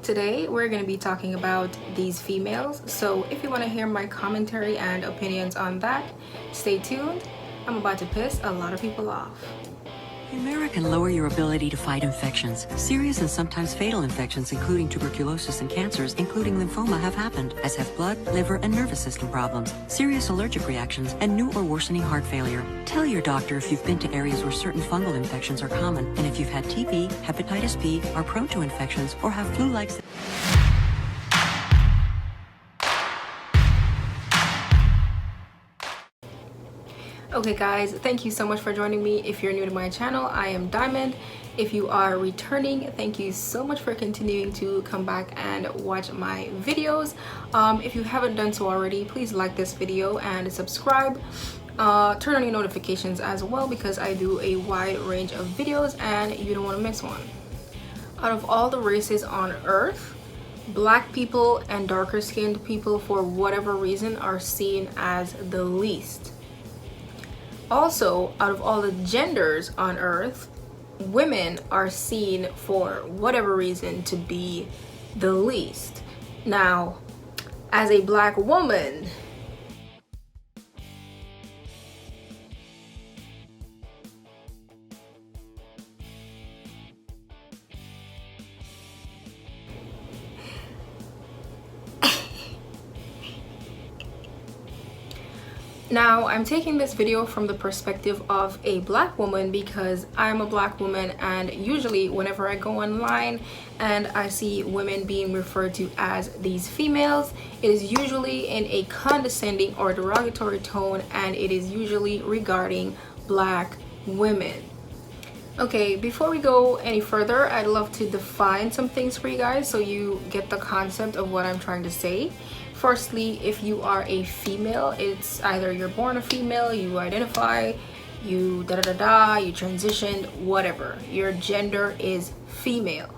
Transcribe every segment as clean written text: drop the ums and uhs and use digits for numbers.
Today we're going to be talking about these females, so if you want to hear my commentary and opinions on that, stay tuned. I'm about to piss a lot of people off. Humira can lower your ability to fight infections. Serious and sometimes fatal infections, including tuberculosis and cancers, including lymphoma, have happened, as have blood, liver, and nervous system problems, serious allergic reactions, and new or worsening heart failure. Tell your doctor if you've been to areas where certain fungal infections are common, and if you've had TB, hepatitis B, are prone to infections, or have flu-like symptoms. Okay guys, thank you so much for joining me. If you're new to my channel, I am Diamond. If you are returning, thank you so much for continuing to come back and watch my videos. If you haven't done so already, please like this video and subscribe. Turn on your notifications as well, because I do a wide range of videos and you don't want to miss one. Out of all the races on earth, black people and darker skinned people, for whatever reason, are seen as the least. Also, out of all the genders on earth, women are seen for whatever reason to be the least. Now, as a black woman, now, I'm taking this video from the perspective of a black woman because I'm a black woman, and usually whenever I go online and I see women being referred to as these females, it is usually in a condescending or derogatory tone, and it is usually regarding black women. Okay, before we go any further, I'd love to define some things for you guys so you get the concept of what I'm trying to say. Firstly, if you are a female, it's either you're born a female, you identify, you da-da-da-da, you transitioned, whatever. Your gender is female,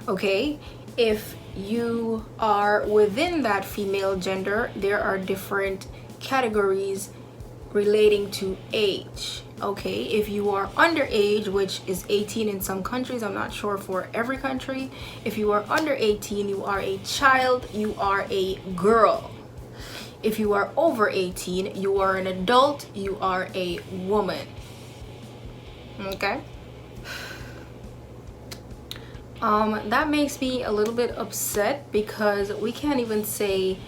okay? If you are within that female gender, there are different categories relating to age, okay? If you are underage, which is 18 in some countries, I'm not sure for every country. If you are under 18, you are a child, you are a girl. If you are over 18, you are an adult, you are a woman, okay? That makes me a little bit upset because we can't even say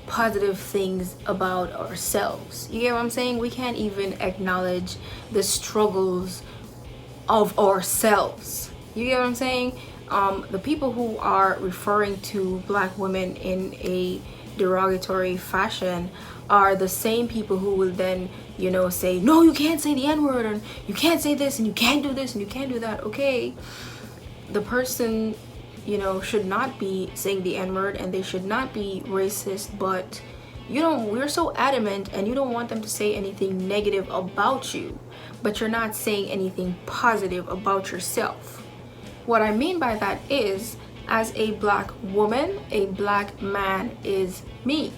positive things about ourselves. You get what I'm saying? We can't even acknowledge the struggles of ourselves. You get what I'm saying? The people who are referring to black women in a derogatory fashion are the same people who will then, you know, say, no, you can't say the N-word, and you can't say this, and you can't do this, and you can't do that. Okay, the person, you know, should not be saying the N-word, and they should not be racist, but you don't, we're so adamant, and you don't want them to say anything negative about you, but you're not saying anything positive about yourself. What I mean by that is, as a black woman, a black man is me,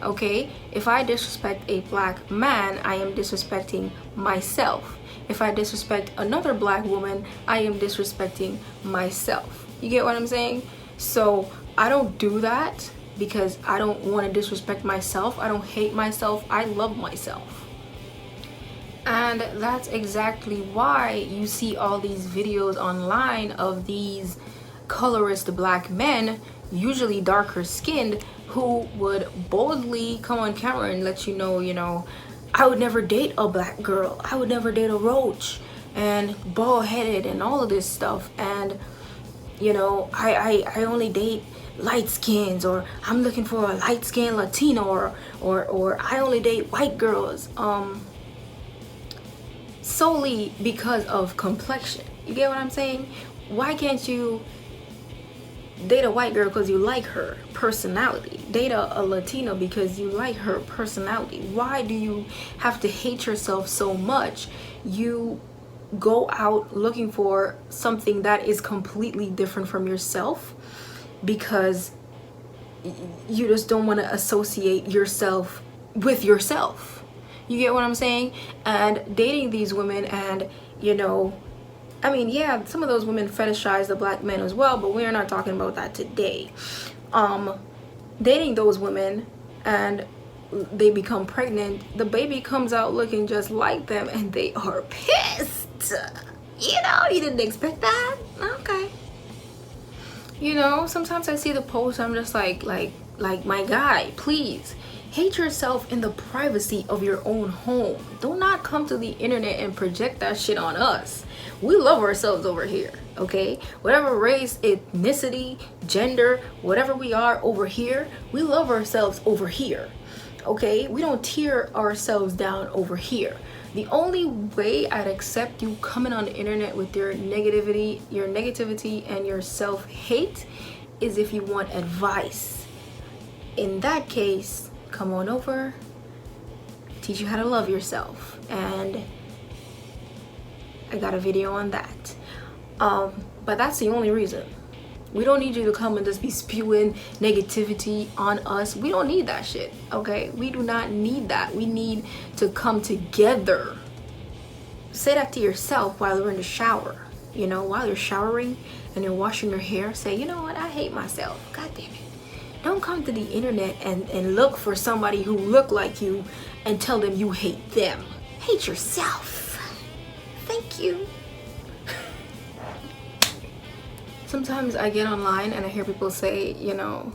okay? If I disrespect a black man, I am disrespecting myself. If I disrespect another black woman, I am disrespecting myself. You get what I'm saying? So I don't do that because I don't want to disrespect myself. I don't hate myself. I love myself. And that's exactly why you see all these videos online of these colorist black men, usually darker skinned, who would boldly come on camera and let you know, I would never date a black girl, I would never date a roach, and bald-headed and all of this stuff, and you know, I only date light skins, or I'm looking for a light skinned Latino, or I only date white girls, solely because of complexion. You get what I'm saying? Why can't you date a white girl because you like her personality? Date a Latino because you like her personality. Why do you have to hate yourself so much? You go out looking for something that is completely different from yourself because you just don't want to associate yourself with yourself. You get what I'm saying? And dating these women and, you know, I mean, yeah, some of those women fetishize the black men as well, but we're not talking about that today. Dating those women and they become pregnant, the baby comes out looking just like them and they are pissed. You know, you didn't expect that? Okay. You know, sometimes I see the post, I'm just like my guy, please hate yourself in the privacy of your own home. Do not come to the internet and project that shit on us. We love ourselves over here, okay? Whatever race, ethnicity, gender, whatever we are over here, we love ourselves over here, okay? We don't tear ourselves down over here. The only way I'd accept you coming on the internet with your negativity and your self-hate is if you want advice. In that case, come on over, teach you how to love yourself, and I got a video on that. But that's the only reason. We don't need you to come and just be spewing negativity on us. We don't need that shit, okay? We do not need that. We need to come together. Say that to yourself while you're in the shower. You know, while you're showering and you're washing your hair, say, you know what, I hate myself. God damn it. Don't come to the internet and look for somebody who look like you and tell them you hate them. Hate yourself. Thank you. Sometimes I get online and I hear people say, you know,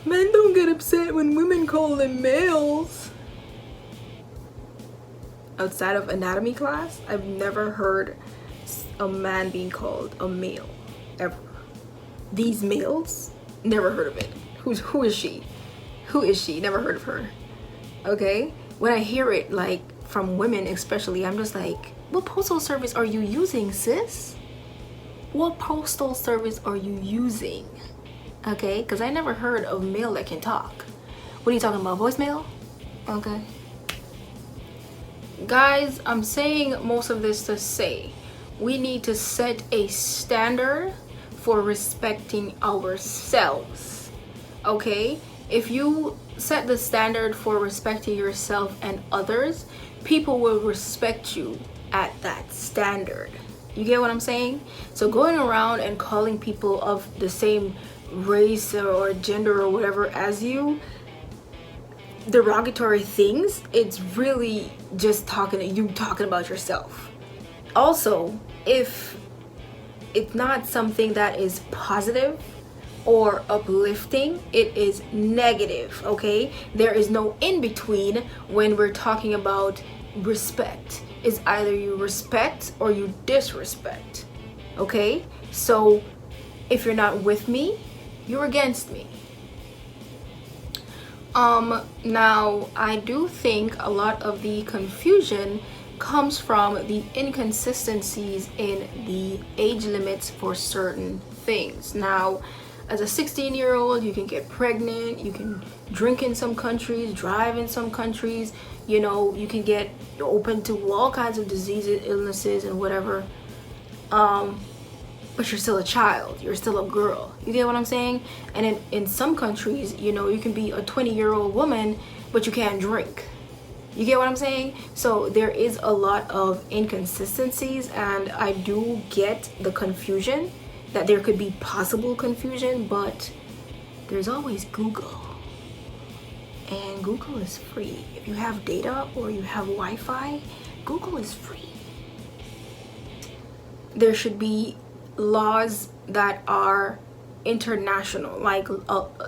men don't get upset when women call them males. Outside of anatomy class, I've never heard a man being called a male, ever. These males, never heard of it. Who is she? Who is she? Never heard of her. Okay? When I hear it, like, from women especially, I'm just like, what postal service are you using, sis? What postal service are you using? Okay? Because I never heard of male that can talk. What are you talking about? Voicemail? Okay. Guys, I'm saying most of this to say we need to set a standard for respecting ourselves. Okay? If you set the standard for respecting yourself and others, people will respect you at that standard. You get what I'm saying? So going around and calling people of the same race or gender or whatever as you derogatory things, it's really just talking about yourself. Also, if it's not something that is positive or uplifting, it is negative, okay? There is no in between when we're talking about respect. It's either you respect or you disrespect, okay? So if you're not with me, you're against me. Now I do think a lot of the confusion comes from the inconsistencies in the age limits for certain things. Now, as a 16-year-old, you can get pregnant, you can drink in some countries, drive in some countries, you know, you can get open to all kinds of diseases, illnesses, and whatever. But you're still a child, you're still a girl. You get what I'm saying? And in some countries, you know, you can be a 20-year-old woman, but you can't drink. You get what I'm saying? So there is a lot of inconsistencies, and I do get the confusion that there could be possible confusion, but there's always Google. And Google is free. If you have data or you have Wi-Fi, Google is free. There should be laws that are international, like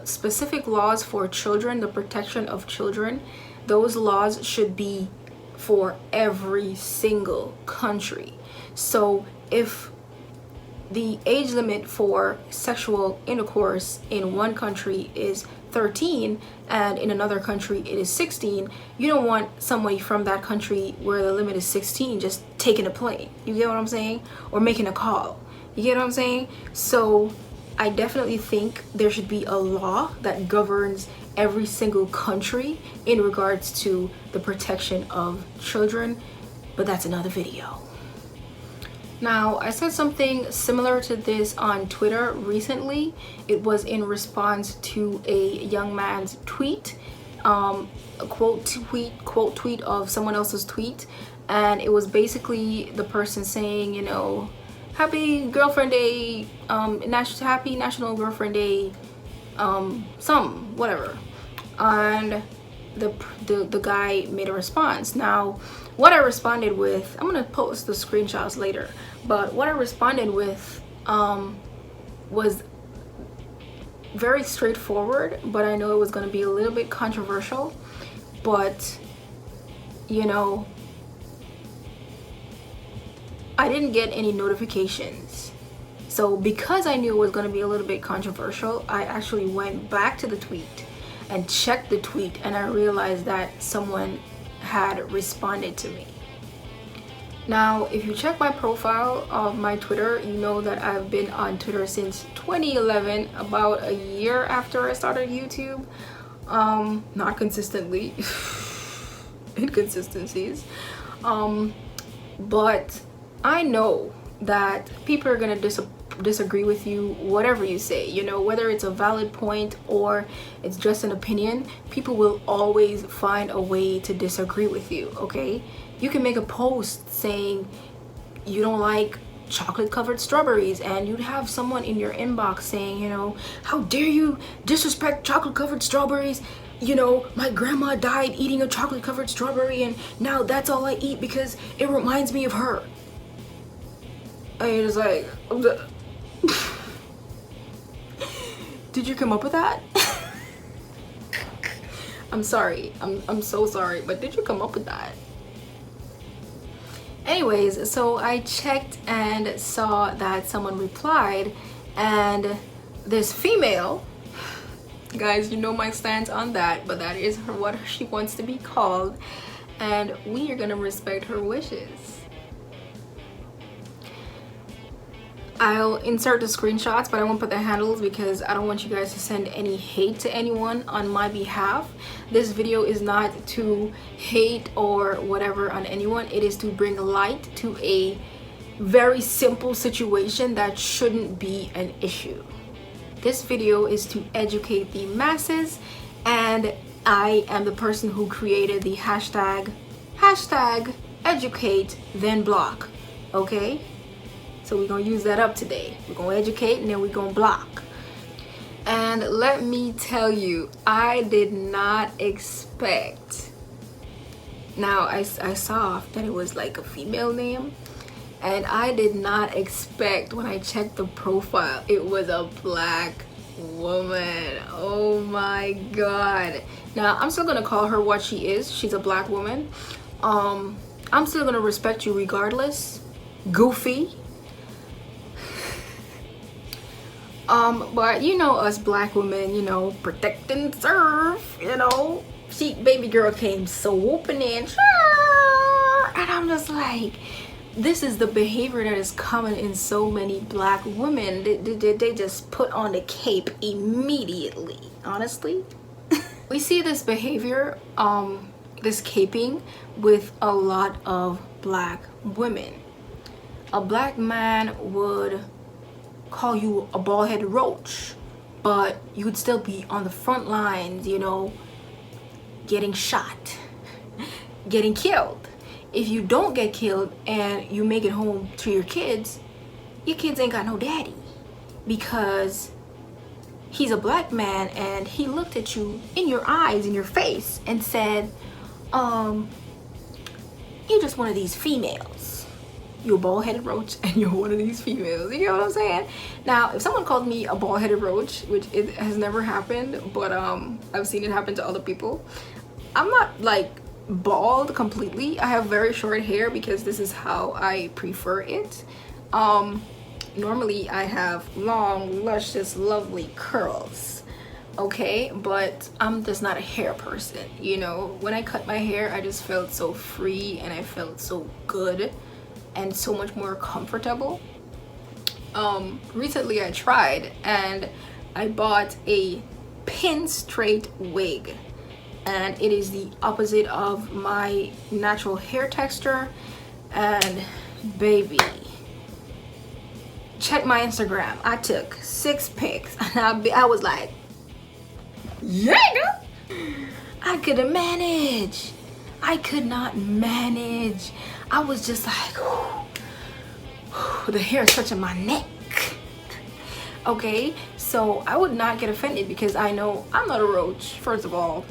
specific laws for children, the protection of children. Those laws should be for every single country. So if the age limit for sexual intercourse in one country is 13 and in another country it is 16, you don't want somebody from that country where the limit is 16 just taking a plane. You get what I'm saying? Or making a call. You get what I'm saying? So I definitely think there should be a law that governs every single country in regards to the protection of children, but that's another video. Now, I said something similar to this on Twitter recently. It was in response to a young man's tweet, a quote tweet of someone else's tweet, and it was basically the person saying, you know, happy girlfriend day, happy National Girlfriend Day, some whatever. And the guy made a response. Now what I responded with, I'm gonna post the screenshots later, but what I responded with was very straightforward, but I know it was going to be a little bit controversial. But you know, I didn't get any notifications, so because I knew it was going to be a little bit controversial, I actually went back to the tweet and checked the tweet, and I realized that someone had responded to me. Now, if you check my profile of my Twitter, you know that I've been on Twitter since 2011, about a year after I started YouTube. Not consistently, inconsistencies. But I know that people are gonna disagree with you, whatever you say, you know, whether it's a valid point or it's just an opinion. People will always find a way to disagree with you, okay? You can make a post saying you don't like chocolate covered strawberries, and you'd have someone in your inbox saying, you know, how dare you disrespect chocolate covered strawberries, you know, my grandma died eating a chocolate covered strawberry and now that's all I eat because it reminds me of her. And you're just like, did you come up with that? I'm sorry, I'm so sorry, but did you come up with that? Anyways, so I checked and saw that someone replied, and this female, guys, you know my stance on that, but that is what she wants to be called, and we are gonna respect her wishes. I'll insert the screenshots, but I won't put the handles because I don't want you guys to send any hate to anyone on my behalf. This video is not to hate or whatever on anyone. It is to bring light to a very simple situation that shouldn't be an issue. This video is to educate the masses, and I am the person who created the hashtag educate then block, okay? So we're gonna use that up today. We're gonna educate and then we're gonna block. And let me tell you, I did not expect. Now I saw that it was like a female name, and I did not expect when I checked the profile it was a black woman. Oh my god. Now I'm still gonna call her what she is. She's a black woman. I'm still gonna respect you regardless. Goofy. But you know us black women, you know, protect and serve, you know. Baby girl came swooping in, and I'm just like, this is the behavior that is common in so many black women. They just put on the cape immediately, honestly. We see this behavior, this caping, with a lot of black women. A black man would call you a bald-headed roach, but you would still be on the front lines, you know, getting shot, getting killed. If you don't get killed and you make it home to your kids ain't got no daddy, because he's a black man and he looked at you in your eyes, in your face, and said, you're just one of these females. You're a bald-headed roach and you're one of these females. You know what I'm saying? Now, if someone called me a bald-headed roach, which it has never happened, but I've seen it happen to other people. I'm not like bald completely. I have very short hair because this is how I prefer it. Normally I have long, luscious, lovely curls, okay? But I'm just not a hair person, you know? When I cut my hair, I just felt so free and I felt so good and so much more comfortable. Recently I tried and I bought a pin straight wig, and it is the opposite of my natural hair texture. And baby, check my Instagram. I took 6 pics and I was like, yeah, I could have managed. I could not manage. I was just like, the hair is touching my neck. Okay, so I would not get offended because I know I'm not a roach, first of all,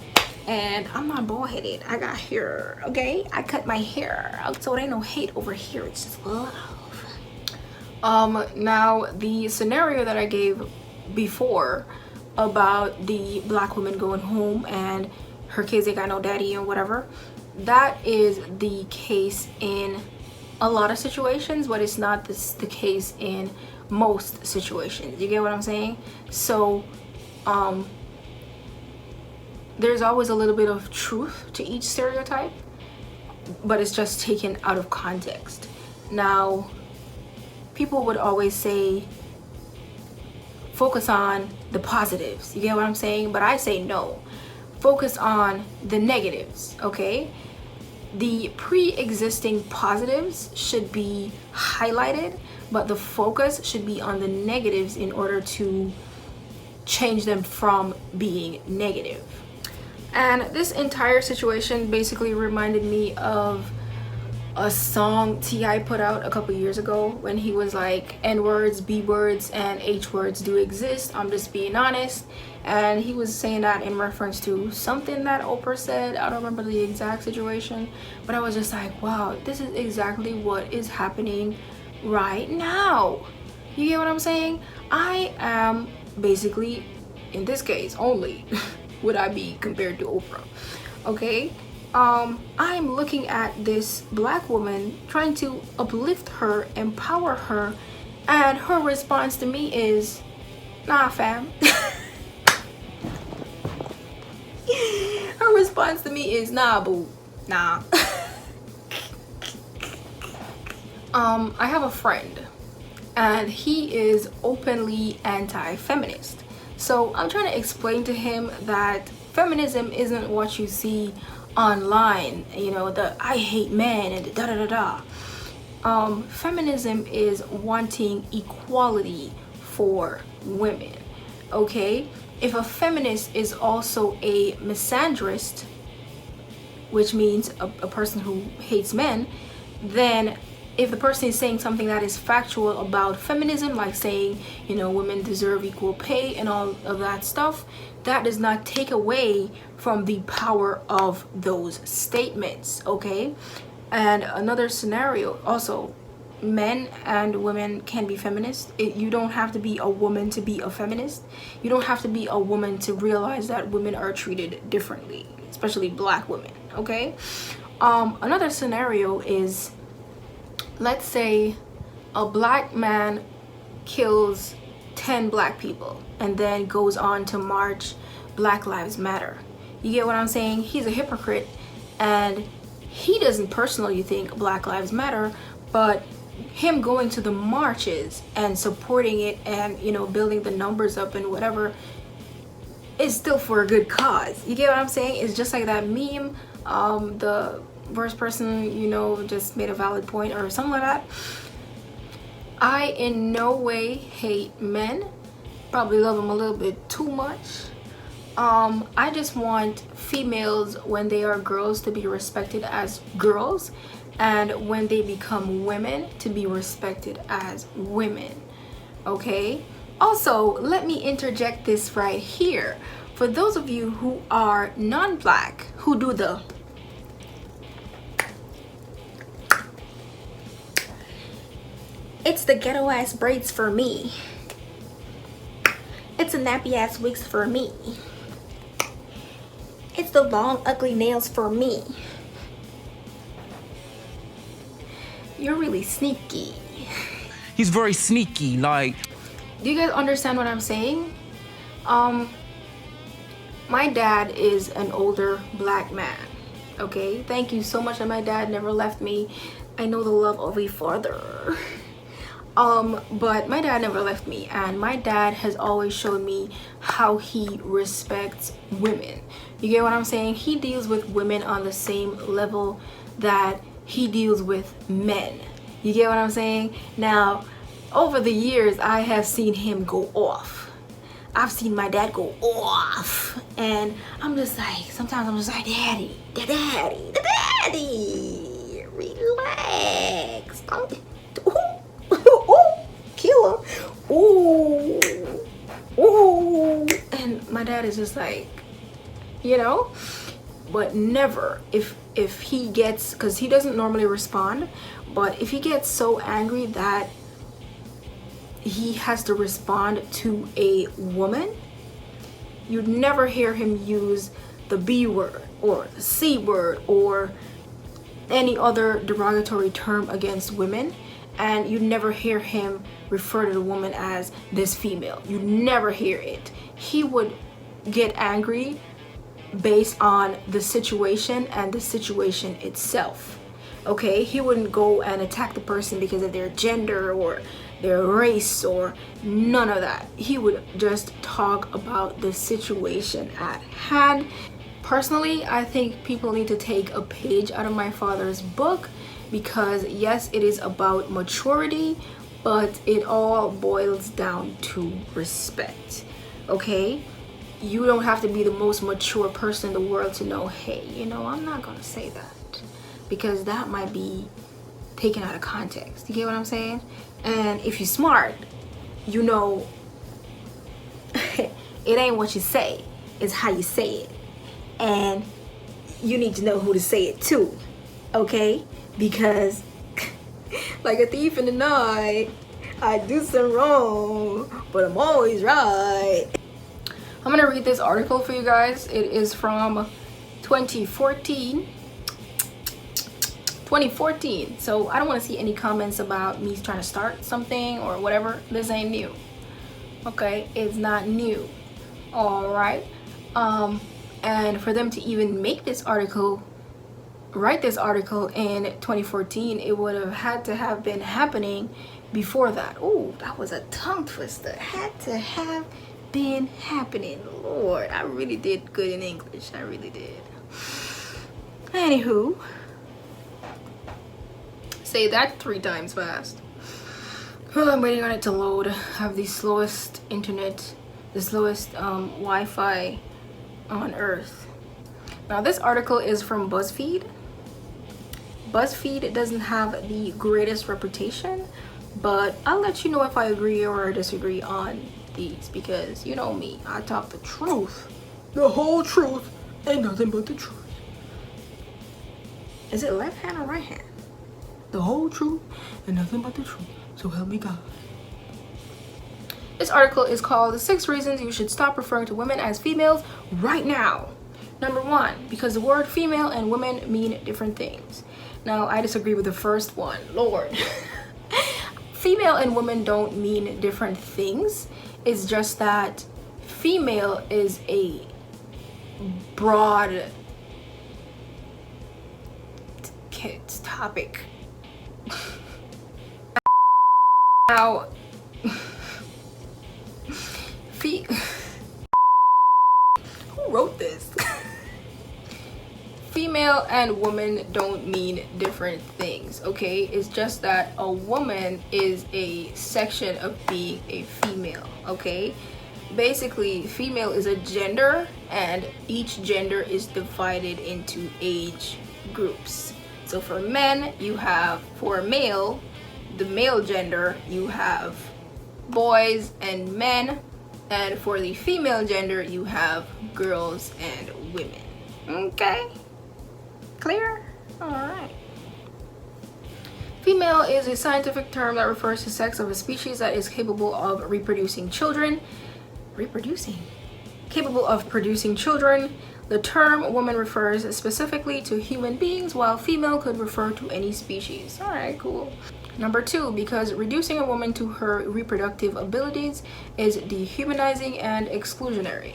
and I'm not bald-headed. I got hair, okay? I cut my hair, so it ain't no hate over here. It's just love. Now the scenario that I gave before about the black woman going home and her kids ain't got no daddy and whatever, that is the case in a lot of situations, but it's not the case in most situations. You get what I'm saying? So there's always a little bit of truth to each stereotype, but it's just taken out of context. Now, people would always say focus on the positives. You get what I'm saying? But I say no, focus on the negatives. Okay, the pre-existing positives should be highlighted, but the focus should be on the negatives in order to change them from being negative. And this entire situation basically reminded me of a song T.I. put out a couple years ago when he was like, N-words, B-words, and H-words do exist, I'm just being honest. And he was saying that in reference to something that Oprah said. I don't remember the exact situation, but I was just like, wow, this is exactly what is happening right now. You get what I'm saying? I am basically, in this case only, would I be compared to Oprah. Okay, I'm looking at this black woman, trying to uplift her, empower her, and her response to me is, nah fam. Her response to me is, nah boo, nah. I have a friend and he is openly anti-feminist. So I'm trying to explain to him that feminism isn't what you see online, you know, the I hate men and da da da da. Feminism is wanting equality for women. Okay, if a feminist is also a misandrist, which means a person who hates men, then if the person is saying something that is factual about feminism, like saying, you know, women deserve equal pay and all of that stuff, that does not take away from the power of those statements. Okay, and another scenario also, men and women can be feminists. You don't have to be a woman to be a feminist. You don't have to be a woman to realize that women are treated differently, especially black women. Okay, another scenario is, let's say a black man kills 10 black people and then goes on to march Black Lives Matter. You get what I'm saying? He's a hypocrite and he doesn't personally think Black Lives Matter, but him going to the marches and supporting it and, you know, building the numbers up and whatever is still for a good cause. You get what I'm saying? It's just like that meme, the first person, you know, just made a valid point or something like that. I in no way hate men, probably love them a little bit too much. I just want females, when they are girls, to be respected as girls, and when they become women, to be respected as women. Okay, also let me interject this right here. For those of you who are non-black, who do the it's the ghetto ass braids for me, it's the nappy ass wigs for me, it's the long ugly nails for me, you're really sneaky. He's very sneaky, like. Do you guys understand what I'm saying? My dad is an older black man. Okay, thank you so much that my dad never left me. I know the love of a father. But my dad never left me, and my dad has always showed me how he respects women. You get what I'm saying? He deals with women on the same level that he deals with men. You get what I'm saying? Now, over the years, I have seen him go off. I've seen my dad go off, and I'm just like, sometimes I'm just like, daddy, daddy, daddy. daddy, relax. Don't. Ooh, killer. Ooh, ooh. And my dad is just like, you know, but never if he gets, because he doesn't normally respond, but if he gets so angry that he has to respond to a woman, you'd never hear him use the B word or the C word or any other derogatory term against women, and you'd never hear him refer to the woman as this female. You'd never hear it. He would get angry based on the situation and the situation itself. Okay, he wouldn't go and attack the person because of their gender or their race or none of that. He would just talk about the situation at hand. Personally, I think people need to take a page out of my father's book, because yes, it is about maturity, but it all boils down to respect. Okay, you don't have to be the most mature person in the world to know, hey, you know, I'm not gonna say that, because that might be taken out of context. You get what I'm saying? And if you're smart, you know it ain't what you say, it's how you say it. And you need to know who to say it to, okay? Because like a thief in the night, I do some wrong, but I'm always right. I'm gonna read this article for you guys. It is from 2014. So I don't want to see any comments about me trying to start something or whatever. This ain't new. Okay, it's not new. All right. And for them to even make this article, write this article in 2014, it would have had to have been happening before that. Oh, that was a tongue twister. Had to have been happening. Lord, I really did good in English. I really did. Anywho, say that 3 times fast. Well, I'm waiting on it to load. I have the slowest internet, the slowest Wi-Fi on earth. Now this article is from BuzzFeed. BuzzFeed doesn't have the greatest reputation, but I'll let you know if I agree or disagree on these, because you know me, I talk the truth, the whole truth, and nothing but the truth. Is it left hand or right hand? The whole truth and nothing but the truth, so help me God. This article is called 6 Reasons You Should Stop Referring to Women as Females Right Now. Number 1, because the word female and women mean different things. Now, I disagree with the first one. Lord. Female and women don't mean different things. It's just that female is a broad topic. Now, who wrote this? Female and woman don't mean different things, okay? It's just that a woman is a section of being a female, okay? Basically, female is a gender, and each gender is divided into age groups. So for men, you have, for male, the male gender, you have boys and men, and for the female gender, you have girls and women. Okay? Clear? Alright. Female is a scientific term that refers to sex of a species that is capable of reproducing children. Capable of producing children. The term woman refers specifically to human beings, while female could refer to any species. Alright, cool. Number 2, because reducing a woman to her reproductive abilities is dehumanizing and exclusionary.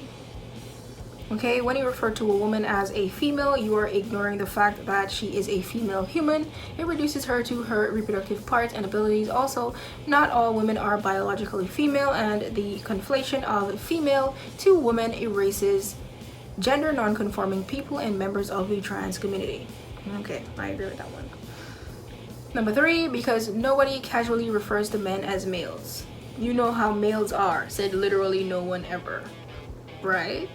Okay, when you refer to a woman as a female, you are ignoring the fact that she is a female human. It reduces her to her reproductive parts and abilities. Also, not all women are biologically female, and the conflation of female to woman erases gender non-conforming people and members of the trans community. Okay, I agree with that one. Number 3, because nobody casually refers to men as males. You know how males are, said literally no one ever, right?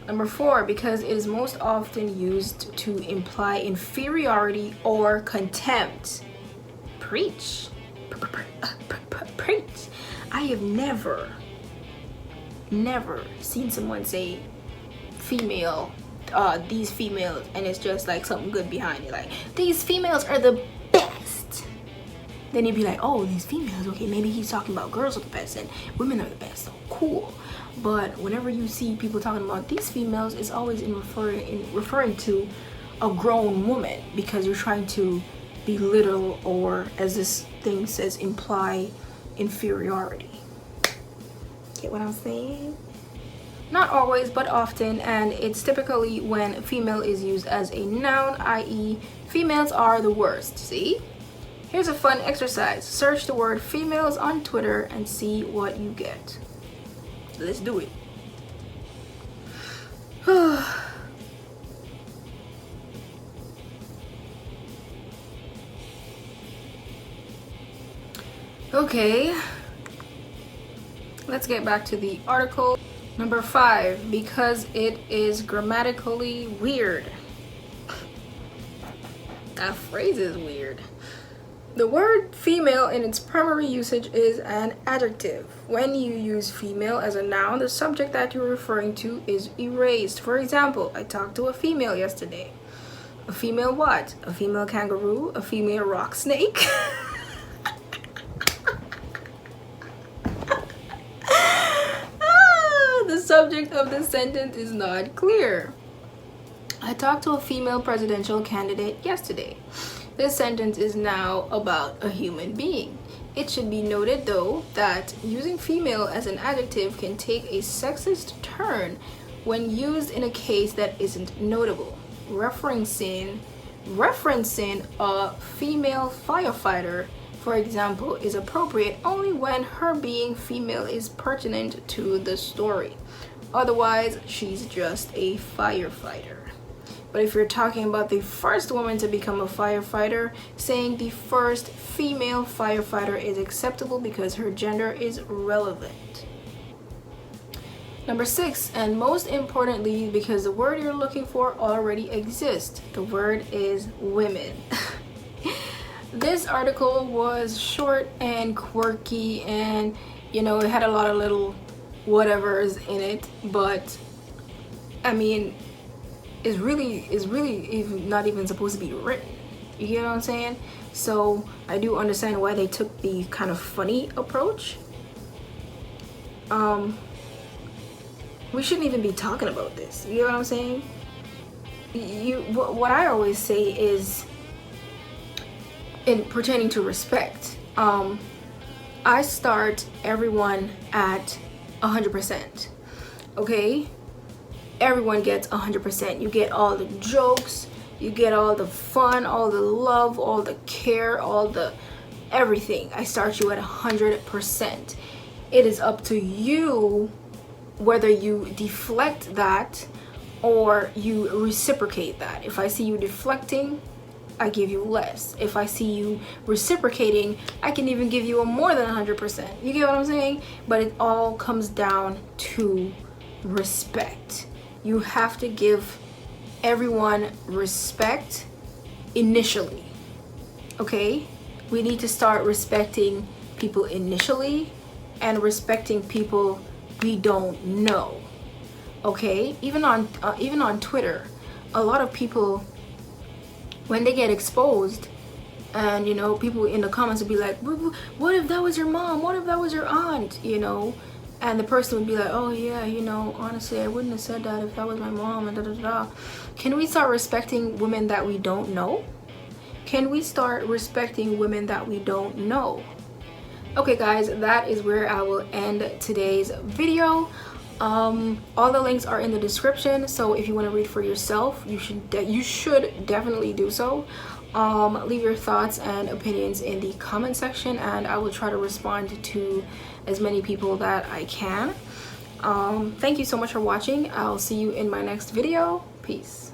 Number 4, because it is most often used to imply inferiority or contempt. Preach. Preach. I have never seen someone say female, these females, and it's just like something good behind it, like these females are the best. Then you'd be like, oh, these females, okay, maybe he's talking about girls are the best and women are the best, so cool. But whenever you see people talking about these females, it's always referring to a grown woman, because you're trying to belittle, or as this thing says, imply inferiority. Get what I'm saying? Not always, but often, and it's typically when female is used as a noun, i.e. females are the worst. See? Here's a fun exercise. Search the word females on Twitter and see what you get. Let's do it. Okay, let's get back to the article. Number 5, because it is grammatically weird. That phrase is weird. The word female in its primary usage is an adjective. When you use female as a noun, the subject that you're referring to is erased. For example, I talked to a female yesterday. A female what? A female kangaroo? A female rock snake? The subject of the sentence is not clear. I talked to a female presidential candidate yesterday. This sentence is now about a human being. It should be noted, though, that using female as an adjective can take a sexist turn when used in a case that isn't notable. Referencing a female firefighter, for example, is appropriate only when her being female is pertinent to the story. Otherwise, she's just a firefighter. But if you're talking about the first woman to become a firefighter, saying the first female firefighter is acceptable because her gender is relevant. Number 6, and most importantly, because the word you're looking for already exists, the word is women. This article was short and quirky, and it had a lot of little whatevers in it, but I mean, is really even not even supposed to be written. You get what I'm saying? So I do understand why they took the kind of funny approach. We shouldn't even be talking about this. You get what I'm saying? What I always say is, in pertaining to respect, I start everyone at 100%. Okay? Everyone gets 100%. You get all the jokes, you get all the fun, all the love, all the care, all the everything. I start you at 100%. It is up to you whether you deflect that or you reciprocate that. If I see you deflecting, I give you less. If I see you reciprocating, I can even give you a more than 100%. You get what I'm saying? But it all comes down to respect. You have to give everyone respect initially. Okay? We need to start respecting people initially and respecting people we don't know. Okay? Even on Twitter, a lot of people, when they get exposed, and people in the comments would be like, what if that was your mom? What if that was your aunt? And the person would be like, oh yeah, honestly, I wouldn't have said that if that was my mom, and da da da. Can we start respecting women that we don't know? Can we start respecting women that we don't know? Okay guys, that is where I will end today's video. All the links are in the description, so if you want to read for yourself, you should definitely do so. Leave your thoughts and opinions in the comment section, and I will try to respond to as many people that I can. Thank you so much for watching. I'll see you in my next video. Peace.